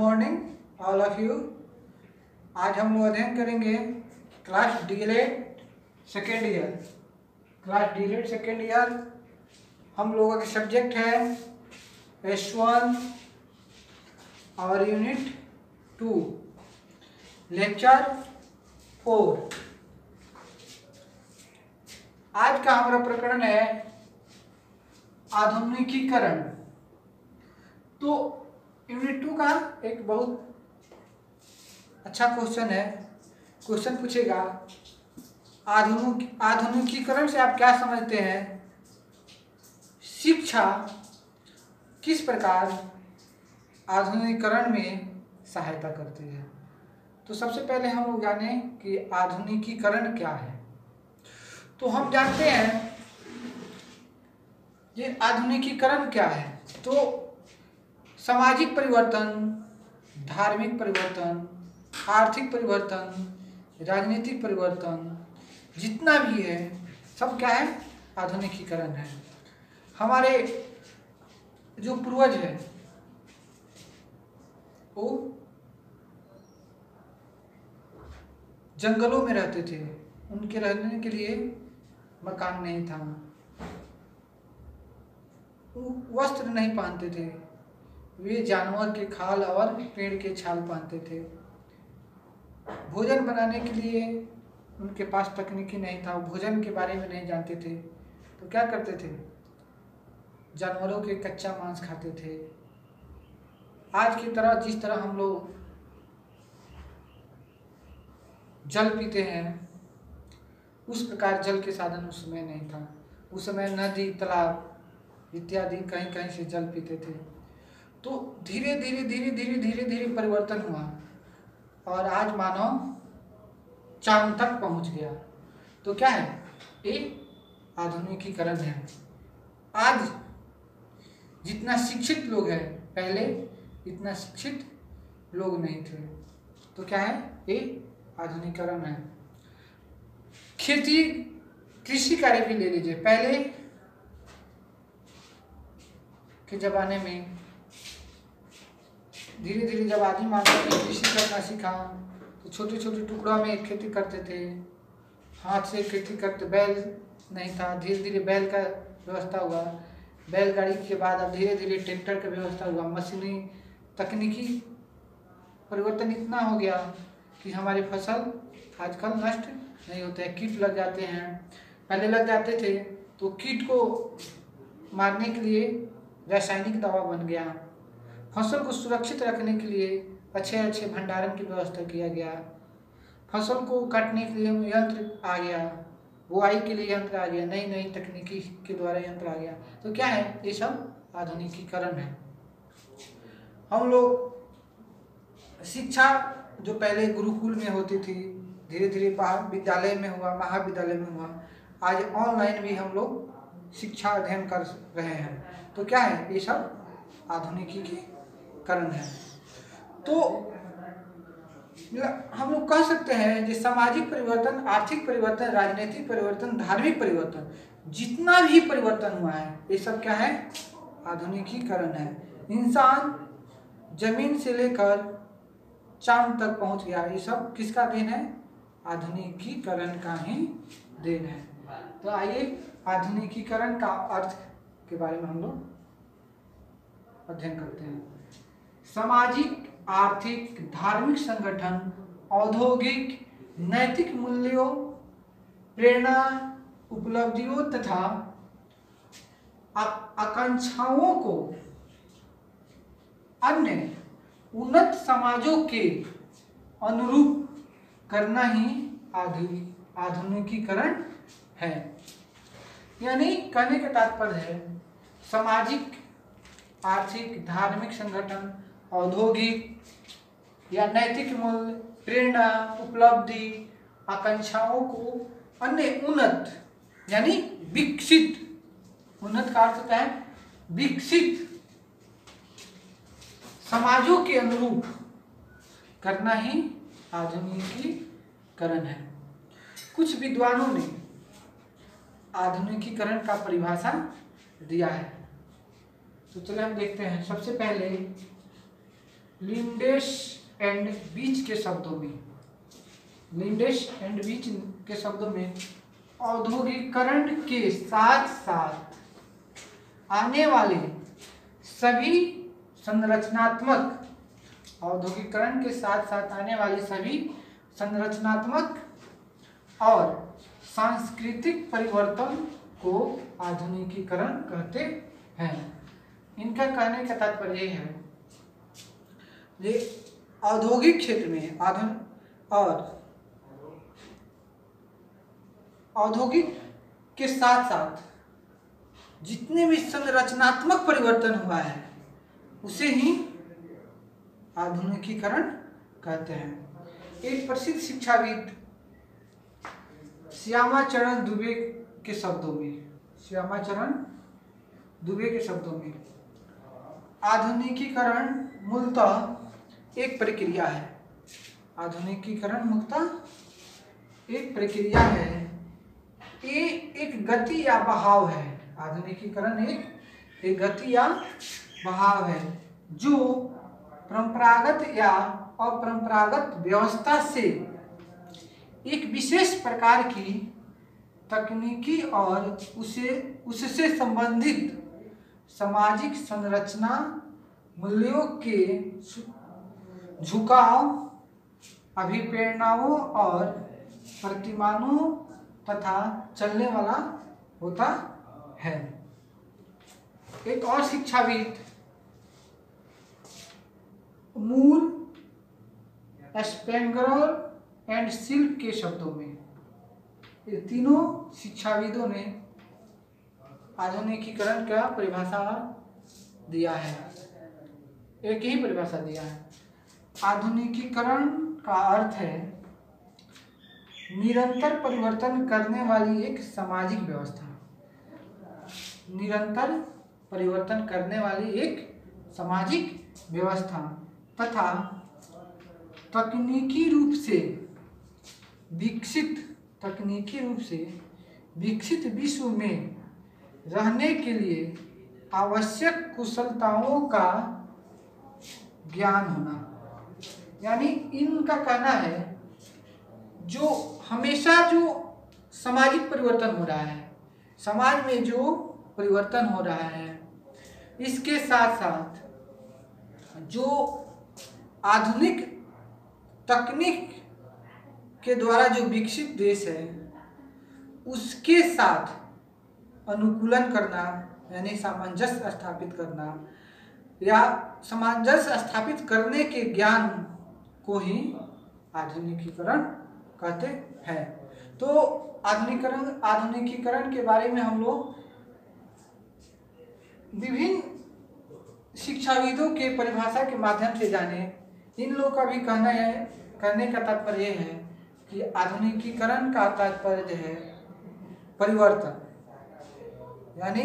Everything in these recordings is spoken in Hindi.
Morning all of you. आज हम लोग अध्ययन करेंगे class DElEd second year. Class DElEd second year हम लोगों के सब्जेक्ट है S1 और यूनिट 2 लेक्चर 4। आज का हमारा प्रकरण है आधुनिकीकरण। तो यूनिट 2 का एक बहुत अच्छा क्वेश्चन है। क्वेश्चन पूछेगा आधुनिकीकरण से आप क्या समझते हैं, शिक्षा किस प्रकार आधुनिकीकरण में सहायता करती है। तो सबसे पहले हम लोग जाने कि आधुनिकीकरण क्या है। तो हम जानते हैं ये आधुनिकीकरण क्या है। तो सामाजिक परिवर्तन, धार्मिक परिवर्तन, आर्थिक परिवर्तन, राजनीतिक परिवर्तन जितना भी है सब क्या है, आधुनिकीकरण है। हमारे जो पूर्वज है वो जंगलों में रहते थे, उनके रहने के लिए मकान नहीं था, वस्त्र नहीं पहनते थे, वे जानवर के खाल और पेड़ के छाल पहनते थे। भोजन बनाने के लिए उनके पास तकनीकी नहीं था, भोजन के बारे में नहीं जानते थे, तो क्या करते थे, जानवरों के कच्चा मांस खाते थे। आज की तरह जिस तरह हम लोग जल पीते हैं उस प्रकार जल के साधन उस समय नहीं था। उस समय नदी, तालाब इत्यादि कहीं कहीं से जल पीते थे। तो धीरे धीरे परिवर्तन हुआ और आज मानव चांद तक पहुंच गया। तो क्या है, ये आधुनिकीकरण है। आज जितना शिक्षित लोग हैं, पहले इतना शिक्षित लोग नहीं थे। तो क्या है, ये आधुनिकीकरण है। खेती, कृषि कार्य भी ले लीजिए। पहले के जमाने में धीरे धीरे जब आदमी मानव ने कृषि करना सीखा तो छोटे छोटे टुकड़ों में खेती करते थे, हाथ से खेती करते, बैल नहीं था, धीरे धीरे बैल का व्यवस्था हुआ। बैलगाड़ी के बाद अब धीरे धीरे ट्रैक्टर का व्यवस्था हुआ। मशीनी तकनीकी परिवर्तन इतना हो गया कि हमारी फसल आजकल नष्ट नहीं होते हैं, कीट लग जाते हैं। पहले लग जाते थे तो कीट को मारने के लिए रासायनिक दवा बन गया। फसल को सुरक्षित रखने के लिए अच्छे अच्छे भंडारण की व्यवस्था किया गया। फसल को काटने के लिए यंत्र आ गया, बुआई के लिए यंत्र आ गया, नई नई तकनीकी के द्वारा यंत्र आ गया। तो क्या है, ये सब आधुनिकीकरण है। हम लोग शिक्षा जो पहले गुरुकुल में होती थी, धीरे धीरे विद्यालय में हुआ, महाविद्यालय में हुआ, आज ऑनलाइन भी हम लोग शिक्षा अध्ययन कर रहे हैं। तो क्या है, ये सब आधुनिकीकरण है। तो हम लोग कह सकते हैं कि सामाजिक परिवर्तन, आर्थिक परिवर्तन, राजनीतिक परिवर्तन, धार्मिक परिवर्तन जितना भी परिवर्तन हुआ है ये सब क्या है, आधुनिकीकरण है। इंसान जमीन से लेकर चांद तक पहुंच गया, ये सब किसका देन है, आधुनिकीकरण का ही देन है। तो आइए आधुनिकीकरण का अर्थ के बारे में हम लोग अध्ययन करते हैं। सामाजिक, आर्थिक, धार्मिक संगठन, औद्योगिक, नैतिक मूल्यों, प्रेरणा, उपलब्धियों तथा आकांक्षाओं को अन्य उन्नत समाजों के अनुरूप करना ही आधुनिकीकरण है। यानी कहने का तात्पर्य है, सामाजिक, आर्थिक, धार्मिक संगठन, औद्योगिक या नैतिक मूल्य, प्रेरणा, उपलब्धि, आकांक्षाओं को अन्य उन्नत यानी विकसित, उन्नत का अर्थ होता है विकसित समाजों के अनुरूप करना ही आधुनिकीकरण है। कुछ विद्वानों ने आधुनिकीकरण का परिभाषा दिया है। तो चलिए हम देखते हैं। सबसे पहले लिंडेस एंड बीच के शब्दों में, लिंडेस एंड बीच के शब्दों में औद्योगिकरण के साथ साथ आने वाले सभी संरचनात्मक, औद्योगिकरण के साथ साथ आने वाले सभी संरचनात्मक और सांस्कृतिक परिवर्तन को आधुनिकीकरण कहते हैं। इनका कहने का तात्पर्य है ये औद्योगिक क्षेत्र में औद्योगिक के साथ साथ जितने भी संरचनात्मक परिवर्तन हुआ है उसे ही आधुनिकीकरण कहते हैं। एक प्रसिद्ध शिक्षाविद श्यामाचरण दुबे के शब्दों में, श्यामाचरण दुबे के शब्दों में आधुनिकीकरण मूलतः एक प्रक्रिया है। आधुनिकीकरण मूलतः एक प्रक्रिया है, ये एक गति या बहाव है। आधुनिकीकरण एक गति या बहाव है जो परंपरागत या अपरंपरागत व्यवस्था से एक विशेष प्रकार की तकनीकी और उससे संबंधित सामाजिक संरचना, मूल्यों के झुकाव, अभिप्रेरणाओं और प्रतिमानों तथा चलने वाला होता है। एक और शिक्षाविद मूर, स्पेंगर एंड सिल्क के शब्दों में, ये तीनों शिक्षाविदों ने आधुनिकीकरण का परिभाषा दिया है, एक ही परिभाषा दिया है। आधुनिकीकरण का अर्थ है निरंतर परिवर्तन करने वाली एक सामाजिक व्यवस्था, निरंतर परिवर्तन करने वाली एक सामाजिक व्यवस्था तथा तकनीकी रूप से विकसित विश्व में रहने के लिए आवश्यक कुशलताओं का ज्ञान होना। यानी इनका कहना है जो हमेशा जो सामाजिक परिवर्तन हो रहा है, समाज में जो परिवर्तन हो रहा है, इसके साथ साथ जो आधुनिक तकनीक के द्वारा जो विकसित देश है उसके साथ अनुकूलन करना, यानी सामंजस्य स्थापित करना या सामंजस्य स्थापित करने के ज्ञान को ही आधुनिकीकरण कहते हैं। तो आधुनिकीकरण के बारे में हम लोग विभिन्न शिक्षाविदों के परिभाषा के माध्यम से जाने। इन लोगों का भी कहने का तात्पर्य है कि आधुनिकीकरण का तात्पर्य है परिवर्तन, यानी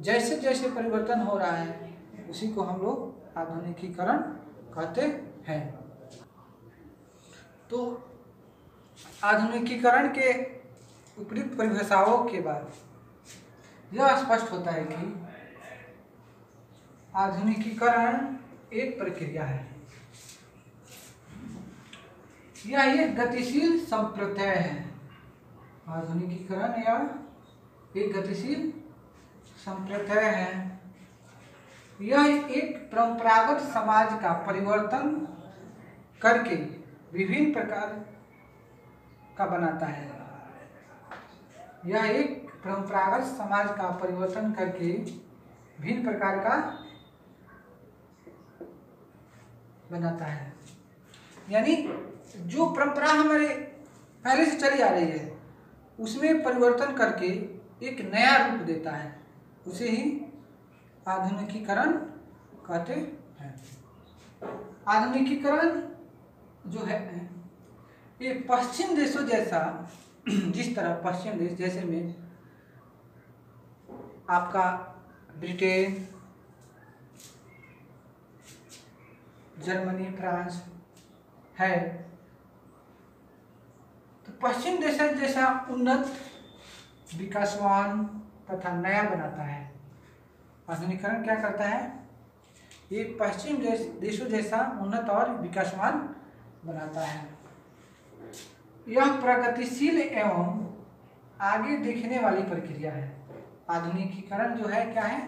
जैसे जैसे परिवर्तन हो रहा है उसी को हम लोग आधुनिकीकरण कहते हैं। तो आधुनिकीकरण के उपयुक्त परिभाषाओं के बाद यह स्पष्ट होता है कि आधुनिकीकरण एक प्रक्रिया है, यह एक गतिशील संप्रदाय है। आधुनिकीकरण यह एक गतिशील संप्रदाय है, यह एक परंपरागत समाज का परिवर्तन करके विभिन्न प्रकार का बनाता है। यह एक परंपरागत समाज का परिवर्तन करके विभिन्न प्रकार का बनाता है, यानी जो परंपरा हमारे पहले से चली आ रही है उसमें परिवर्तन करके एक नया रूप देता है, उसे ही आधुनिकीकरण कहते हैं। आधुनिकीकरण जो है ये पश्चिम देशों जैसा, जिस तरह पश्चिम देश जैसे में आपका ब्रिटेन, जर्मनी, फ्रांस है, तो पश्चिम देश जैसा उन्नत, विकासवान तथा नया बनाता है। आधुनिकीकरण क्या करता है ये पश्चिम देशों जैसा उन्नत और विकासमान बनाता है। यह प्रगतिशील एवं आगे देखने वाली प्रक्रिया है। आधुनिकीकरण जो है क्या है?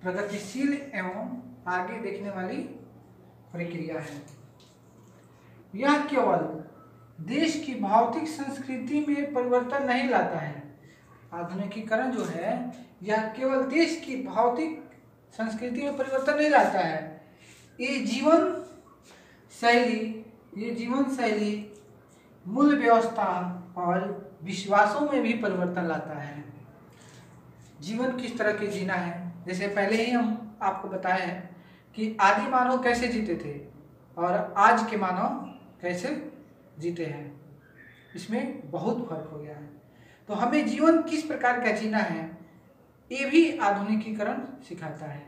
प्रगतिशील एवं आगे देखने वाली प्रक्रिया है। यह केवल देश की भौतिक संस्कृति में परिवर्तन नहीं लाता है। आधुनिकीकरण जो है यह केवल देश की भौतिक संस्कृति में परिवर्तन नहीं लाता है, ये जीवन शैली, मूल्य व्यवस्था और विश्वासों में भी परिवर्तन लाता है। जीवन किस तरह के जीना है, जैसे पहले ही हम आपको बताए हैं कि आदि मानव कैसे जीते थे और आज के मानव कैसे जीते हैं, इसमें बहुत फर्क हो गया है। तो हमें जीवन किस प्रकार का जीना है ये भी आधुनिकीकरण सिखाता है।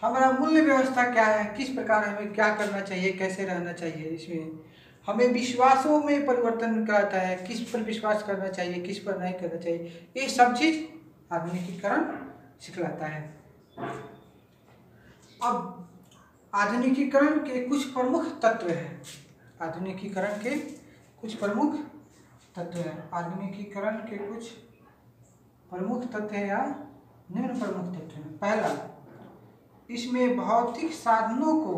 हमारा मूल्य व्यवस्था क्या है, किस प्रकार हमें क्या करना चाहिए, कैसे रहना चाहिए, इसमें हमें विश्वासों में परिवर्तन कराता है, किस पर विश्वास करना चाहिए, किस पर नहीं करना चाहिए, ये सब चीज आधुनिकीकरण सिखलाता है। अब आधुनिकीकरण के कुछ प्रमुख तत्व हैं। आधुनिकीकरण के कुछ प्रमुख तत्व हैं। आधुनिकीकरण के कुछ प्रमुख तत्व हैं या निम्न प्रमुख तत्व हैं। पहला, इसमें भौतिक साधनों को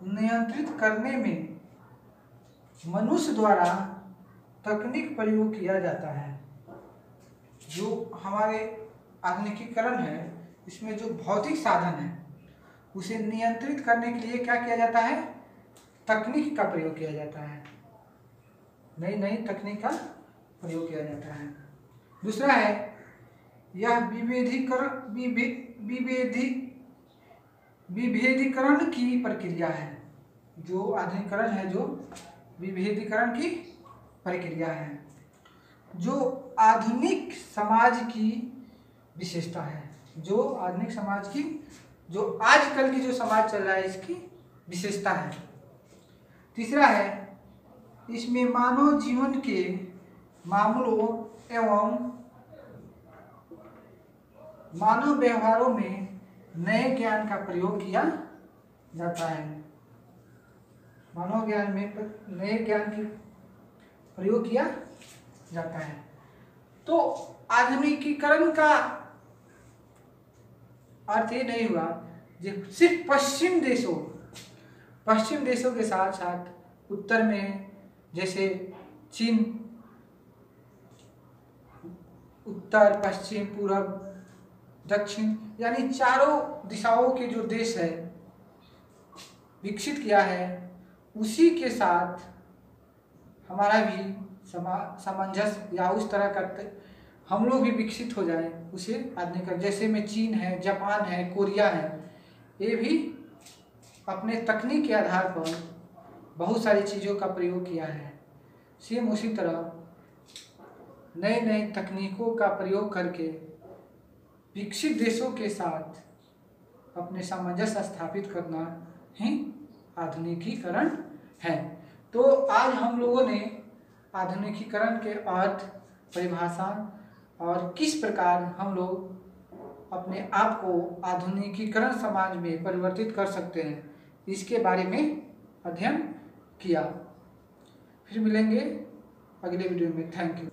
नियंत्रित करने में मनुष्य द्वारा तकनीक प्रयोग किया जाता है। जो हमारे आधुनिकीकरण है इसमें जो भौतिक साधन है उसे नियंत्रित करने के लिए क्या किया जाता है? तकनीक का प्रयोग किया जाता है, नई नई तकनीक का प्रयोग किया जाता है। दूसरा है यह विभेदीकरण की प्रक्रिया है। जो आधुनिकीकरण है जो विभेदीकरण की प्रक्रिया है, जो आधुनिक समाज की विशेषता है। जो आधुनिक समाज की, जो आजकल की जो समाज चल रहा है इसकी विशेषता है। तीसरा है इसमें मानव जीवन के मामलों एवं मानव व्यवहारों में नए ज्ञान का प्रयोग किया जाता है। मानव ज्ञान में नए ज्ञान की प्रयोग किया जाता है। तो आधुनिकीकरण का अर्थ ये नहीं हुआ जो सिर्फ पश्चिम देशों के साथ साथ उत्तर में जैसे चीन, उत्तर, पश्चिम, पूर्व, दक्षिण यानी चारों दिशाओं के जो देश है विकसित किया है, उसी के साथ हमारा भी सामंजस्य या उस तरह करते हम लोग भी विकसित हो जाए उसे आधुनिक। जैसे में चीन है, जापान है, कोरिया है, ये भी अपने तकनीक के आधार पर बहुत सारी चीज़ों का प्रयोग किया है। सेम उसी तरह नए नए तकनीकों का प्रयोग करके विकसित देशों के साथ अपने सामंजस्य स्थापित करना ही आधुनिकीकरण है। तो आज हम लोगों ने आधुनिकीकरण के अर्थ, परिभाषा और किस प्रकार हम लोग अपने आप को आधुनिकीकरण समाज में परिवर्तित कर सकते हैं इसके बारे में अध्ययन किया। फिर मिलेंगे अगले वीडियो में। Thank you.